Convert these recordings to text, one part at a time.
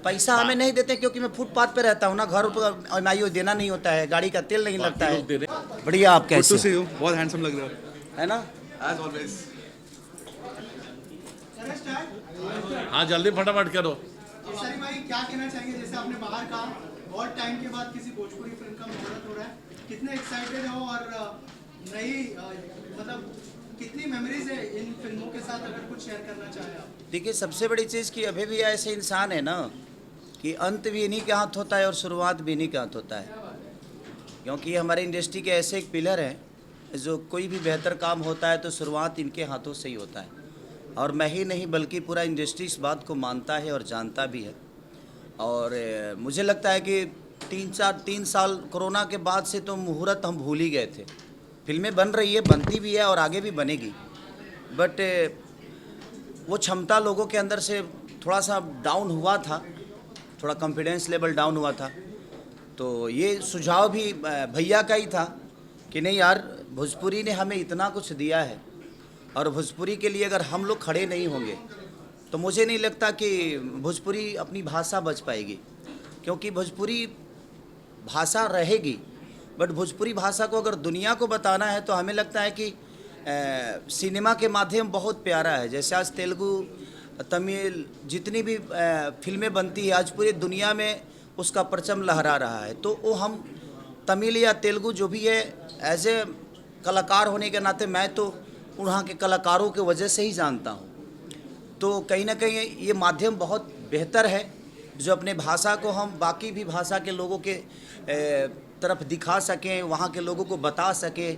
पैसा हमें नहीं देते क्योंकि मैं फुटपाथ पे रहता हूँ ना, घर पर एमआईओ देना नहीं होता है, गाड़ी का तेल नहीं लगता है। बढ़िया, आप कैसे से हो? बहुत हैंडसम लग रहे हो, है ना? As always. हाँ जल्दी फटाफट करो। सर भाई क्या कहना चाहेंगे, जैसे आपने बाहर कहा बहुत टाइम के बाद किसी भोजपुरी फिल्म का मुहूर्त हो रहा है, कितने एक्साइटेड हो और नई मतलब कितनी मेमोरीज है इन फिल्मों के साथ, अगर कुछ शेयर करना चाहें आप? देखिए, सबसे बड़ी चीज़ कि अभी भी ऐसे इंसान है ना कि अंत भी इन्हीं के हाथ होता है और शुरुआत भी इन्हीं के हाथ होता है, क्योंकि हमारे इंडस्ट्री के ऐसे एक पिलर हैं जो कोई भी बेहतर काम होता है तो शुरुआत इनके हाथों से ही होता है। और मैं ही नहीं बल्कि पूरा इंडस्ट्री इस बात को मानता है और जानता भी है। और मुझे लगता है कि 3 साल कोरोना के बाद से तो मुहूर्त हम भूल ही गए थे। फिल्में बन रही है, बनती भी है और आगे भी बनेगी, बट वो क्षमता लोगों के अंदर से थोड़ा सा डाउन हुआ था, थोड़ा कॉन्फिडेंस लेवल डाउन हुआ था। तो ये सुझाव भी भैया का ही था कि नहीं यार, भोजपुरी ने हमें इतना कुछ दिया है और भोजपुरी के लिए अगर हम लोग खड़े नहीं होंगे तो मुझे नहीं लगता कि भोजपुरी अपनी भाषा बच पाएगी, क्योंकि भोजपुरी भाषा रहेगी, बट भोजपुरी भाषा को अगर दुनिया को बताना है तो हमें लगता है कि सिनेमा के माध्यम बहुत प्यारा है। जैसे आज तेलुगु, तमिल जितनी भी फिल्में बनती है आज पूरी दुनिया में उसका परचम लहरा रहा है। तो वो हम तमिल या तेलुगु जो भी है, एज ए कलाकार होने के नाते मैं तो वहाँ के कलाकारों के वजह से ही जानता हूँ। तो कहीं ना कहीं ये माध्यम बहुत बेहतर है जो अपने भाषा को हम बाकी भी भाषा के लोगों के तरफ दिखा सकें, वहाँ के लोगों को बता सकें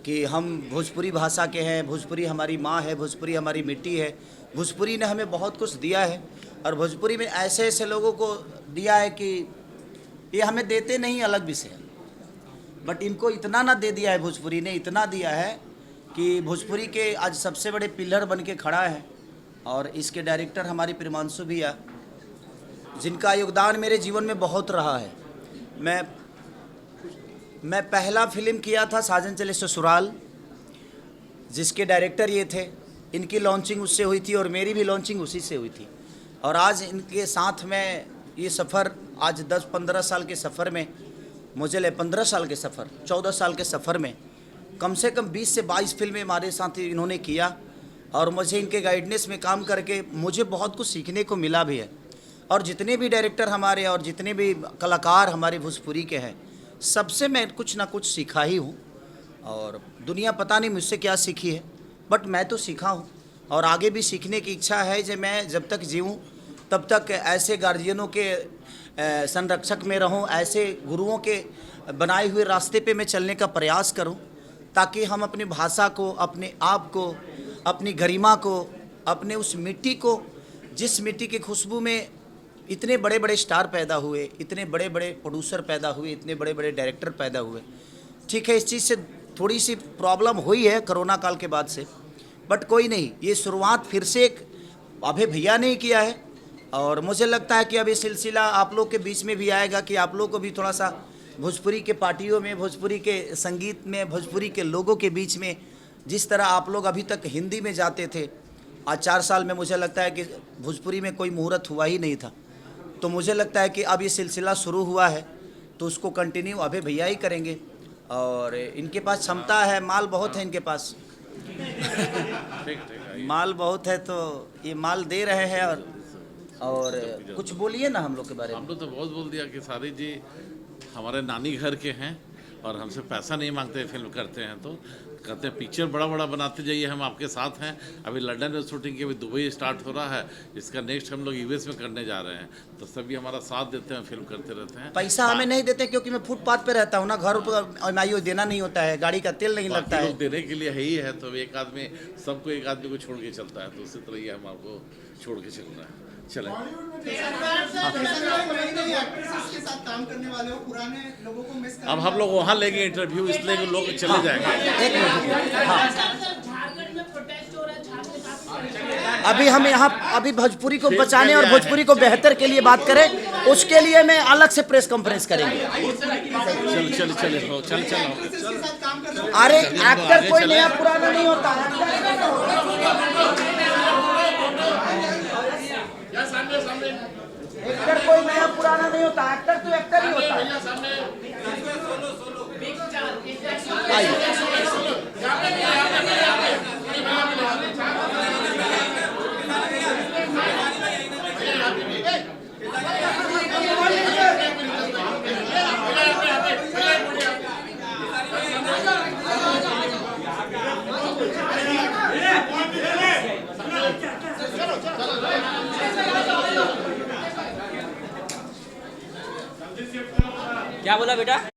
कि हम भोजपुरी भाषा के हैं, भोजपुरी हमारी माँ है, भोजपुरी हमारी मिट्टी है। भोजपुरी ने हमें बहुत कुछ दिया है और भोजपुरी में ऐसे ऐसे लोगों को दिया है कि ये हमें देते नहीं, अलग विषय है, बट इनको इतना ना दे दिया है, भोजपुरी ने इतना दिया है कि भोजपुरी के आज सबसे बड़े पिलर बन के खड़ा है। और इसके डायरेक्टर हमारी प्रिमांशु भैया, जिनका योगदान मेरे जीवन में बहुत रहा है। मैं पहला फिल्म किया था साजन चले ससुराल, जिसके डायरेक्टर ये थे। इनकी लॉन्चिंग उससे हुई थी और मेरी भी लॉन्चिंग उसी से हुई थी। और आज इनके साथ में ये सफ़र, आज 10-15 साल के सफ़र में, मुझे 15 साल के सफ़र, 14 साल के सफ़र में कम से कम 20 से 22 फिल्में हमारे साथ इन्होंने किया। और मुझे इनके गाइडेंस में काम करके मुझे बहुत कुछ सीखने को मिला भी है। और जितने भी डायरेक्टर हमारे और जितने भी कलाकार हमारे भोजपुरी के हैं, सबसे मैं कुछ ना कुछ सीखा ही हूँ। और दुनिया पता नहीं मुझसे क्या सीखी है, बट मैं तो सीखा हूँ और आगे भी सीखने की इच्छा है। जो मैं जब तक जीऊँ तब तक ऐसे गार्जियनों के संरक्षक में रहूँ, ऐसे गुरुओं के बनाए हुए रास्ते पे मैं चलने का प्रयास करूँ, ताकि हम अपनी भाषा को, अपने आप को, अपनी गरिमा को, अपने उस मिट्टी को, जिस मिट्टी की खुशबू में इतने बड़े बड़े स्टार पैदा हुए, इतने बड़े बड़े प्रोड्यूसर पैदा हुए, इतने बड़े बड़े डायरेक्टर पैदा हुए। ठीक है, इस चीज़ से थोड़ी सी प्रॉब्लम हुई है कोरोना काल के बाद से, बट कोई नहीं, ये शुरुआत फिर से एक अभय भैया ने ही किया है। और मुझे लगता है कि अब ये सिलसिला आप लोग के बीच में भी आएगा कि आप लोग को भी थोड़ा सा भोजपुरी के पार्टियों में, भोजपुरी के संगीत में, भोजपुरी के लोगों के बीच में, जिस तरह आप लोग अभी तक हिंदी में जाते थे, आज 4 साल में मुझे लगता है कि भोजपुरी में कोई मुहूर्त हुआ ही नहीं था। तो मुझे लगता है कि अब ये सिलसिला शुरू हुआ है तो उसको कंटिन्यू अभय भैया ही करेंगे। और इनके पास क्षमता है, माल बहुत है इनके पास माल बहुत है, तो ये माल दे रहे हैं। और कुछ बोलिए ना हम लोग के बारे में। हम लोग तो बहुत बोल दिया कि सारी जी हमारे नानी घर के हैं और हमसे पैसा नहीं मांगते, फिल्म करते हैं तो कहते हैं पिक्चर बड़ा बड़ा बनाते जाइए, हम आपके साथ हैं। अभी लंदन में शूटिंग की, अभी दुबई स्टार्ट हो रहा है, इसका नेक्स्ट हम लोग यूएस में करने जा रहे हैं। तो सभी हमारा साथ देते हैं, फिल्म करते रहते हैं। पैसा हमें नहीं देते क्योंकि मैं फुटपाथ पे रहता हूँ ना, घर पर एमआईओ देना नहीं होता है, गाड़ी का तेल नहीं लगता है। देने के लिए है ही है, तो एक आदमी सबको एक आदमी को छोड़ के चलता है, तो उसी तरह ये हम आपको छोड़ के चल रहे हैं। चलें। अब हम लोग वहाँ लेंगे इंटरव्यू, इसलिए लोग चले जाएंगे। एक मिनट, हाँ, अभी हम यहाँ अभी भोजपुरी को बचाने और भोजपुरी को बेहतर के लिए बात करें, उसके लिए मैं अलग से प्रेस कॉन्फ्रेंस करेंगे। चल। अरे एक्टर कोई नया पुराना नहीं होता है। होता, एक्टर तो एक्टर ही होता है। क्या बोला बेटा?